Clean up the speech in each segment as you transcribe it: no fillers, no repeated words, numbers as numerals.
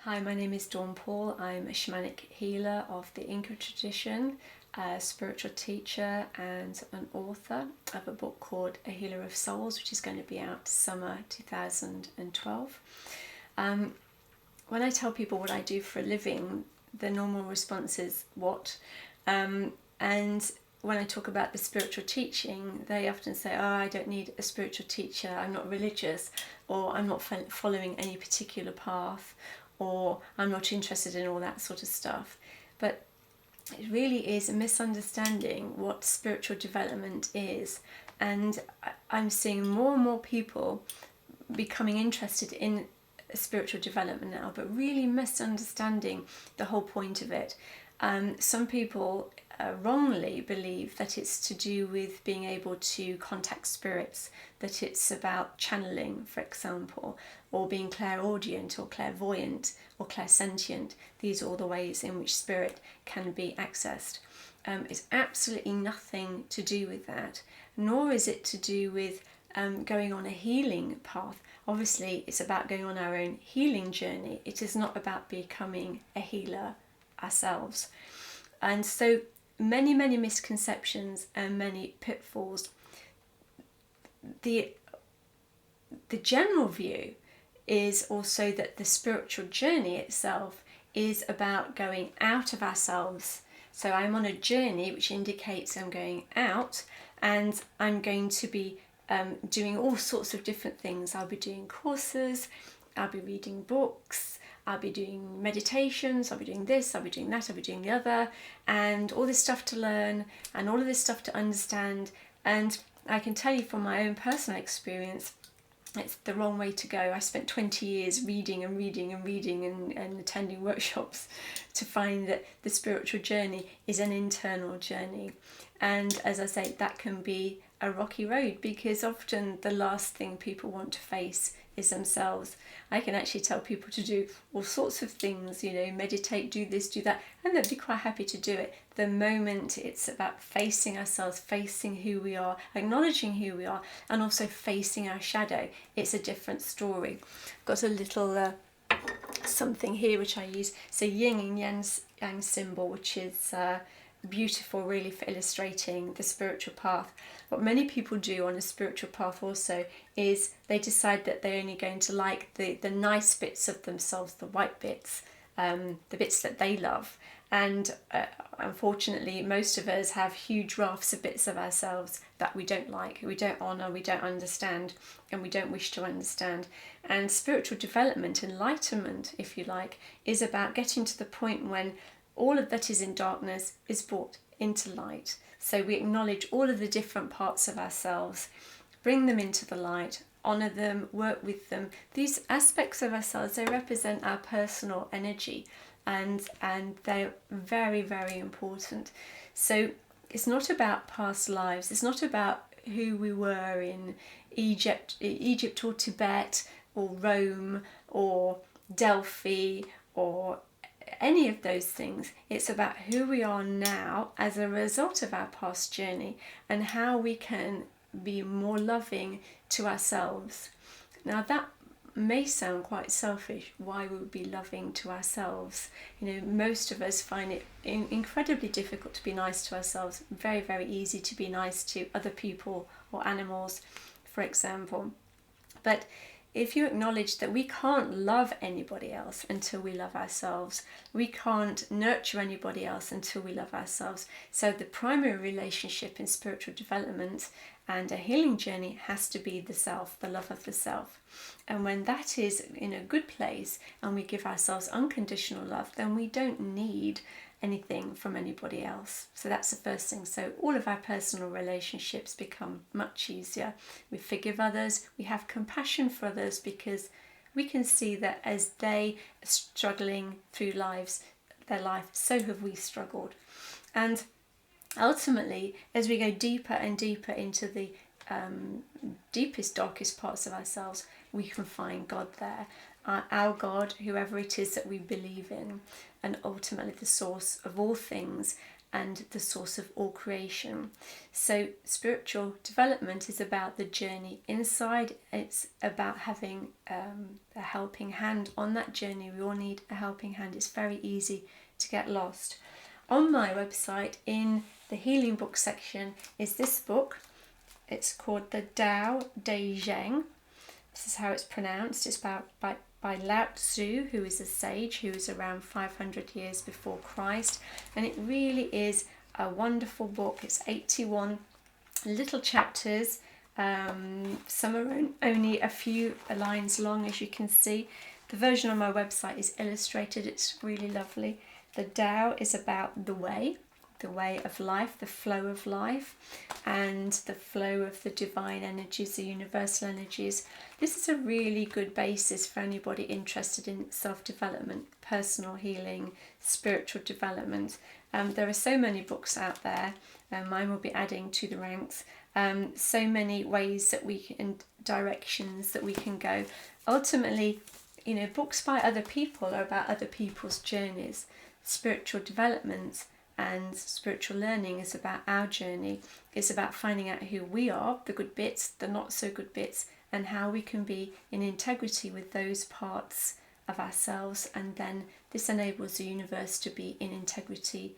Hi, my name is Dawn Paul. I'm a shamanic healer of the Inca tradition, a spiritual teacher and an author of a book called A Healer of Souls, which is going to be out summer 2012. When I tell people what I do for a living, the normal response is, what? And when I talk about the spiritual teaching, they often say, oh, I don't need a spiritual teacher, I'm not religious, or I'm not following any particular path, or I'm not interested in all that sort of stuff. But it really is a misunderstanding what spiritual development is. And I'm seeing more and more people becoming interested in spiritual development now, but really misunderstanding the whole point of it. Some people wrongly believe that it's to do with being able to contact spirits, that it's about channeling, for example, or being clairaudient or clairvoyant or clairsentient. These are all the ways in which spirit can be accessed. It's absolutely nothing to do with that, nor is it to do with going on a healing path. Obviously, it's about going on our own healing journey. It is not about becoming a healer ourselves. And so many misconceptions and many pitfalls. The general view is also that the spiritual journey itself is about going out of ourselves. So I'm on a journey which indicates I'm going out, and I'm going to be doing all sorts of different things. I'll be doing courses, I'll be reading books, I'll be doing meditations, I'll be doing this, I'll be doing that, I'll be doing the other, and all this stuff to learn and all of this stuff to understand. And I can tell you from my own personal experience, it's the wrong way to go. I spent 20 years reading and attending workshops to find that the spiritual journey is an internal journey. And as I say, that can be a rocky road, because often the last thing people want to face is themselves. I can actually tell people to do all sorts of things, meditate, do this, do that, and they'd be quite happy to do it. The moment it's about facing ourselves, facing who we are, acknowledging who we are, and also facing our shadow, it's a different story. I've got a little something here which I use. It's a yin and yang symbol, which is beautiful really for illustrating the spiritual path. What many people do on a spiritual path also is they decide that they're only going to like the nice bits of themselves, the white bits, the bits that they love. And unfortunately, most of us have huge rafts of bits of ourselves that we don't like, we don't honour, we don't understand, and we don't wish to understand. And spiritual development, enlightenment, if you like, is about getting to the point when all of that is in darkness is brought into light. So we acknowledge all of the different parts of ourselves, bring them into the light, honour them, work with them. These aspects of ourselves, they represent our personal energy, and they're very important. So it's not about past lives. It's not about who we were in Egypt or Tibet or Rome or Delphi or any of those things. It's about who we are now as a result of our past journey, and how we can be more loving to ourselves. Now that may sound quite selfish. Why would we be loving to ourselves? Most of us find it incredibly difficult to be nice to ourselves. Very easy to be nice to other people or animals, for example. But if you acknowledge that we can't love anybody else until we love ourselves, we can't nurture anybody else until we love ourselves. So the primary relationship in spiritual development and a healing journey has to be the self, the love of the self. And when that is in a good place and we give ourselves unconditional love, then we don't need anything from anybody else. So that's the first thing. So all of our personal relationships become much easier. We forgive others, we have compassion for others, because we can see that as they are struggling through their life, so have we struggled. And ultimately, as we go deeper and deeper into the deepest, darkest parts of ourselves, we can find God there. Our God, whoever it is that we believe in, and ultimately the source of all things. and the source of all creation. So spiritual development is about the journey inside. It's about having a helping hand on that journey. We all need a helping hand. It's very easy to get lost. On my website, in the healing book section, is this book. It's called the Tao Te Ching. This is how it's pronounced. It's by Lao Tzu, who is a sage who was around 500 years before Christ. And it really is a wonderful book. It's 81 little chapters. Some are only a few lines long, as you can see. The version on my website is illustrated. It's really lovely. The Tao is about the way of life, the flow of life, and the flow of the divine energies, the universal energies. This is a really good basis for anybody interested in self-development, personal healing, spiritual development. There are so many books out there. Mine will be adding to the ranks. So many ways that we can, directions that we can go. Ultimately, books by other people are about other people's journeys. Spiritual development and spiritual learning is about our journey. It's about finding out who we are, the good bits, the not so good bits, and how we can be in integrity with those parts of ourselves. And then this enables the universe to be in integrity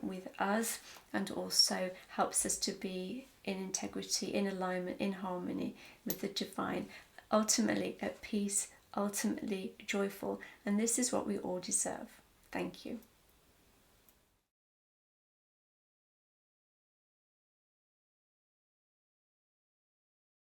with us, and also helps us to be in integrity, in alignment, in harmony with the divine, ultimately at peace, ultimately joyful. And this is what we all deserve. Thank you.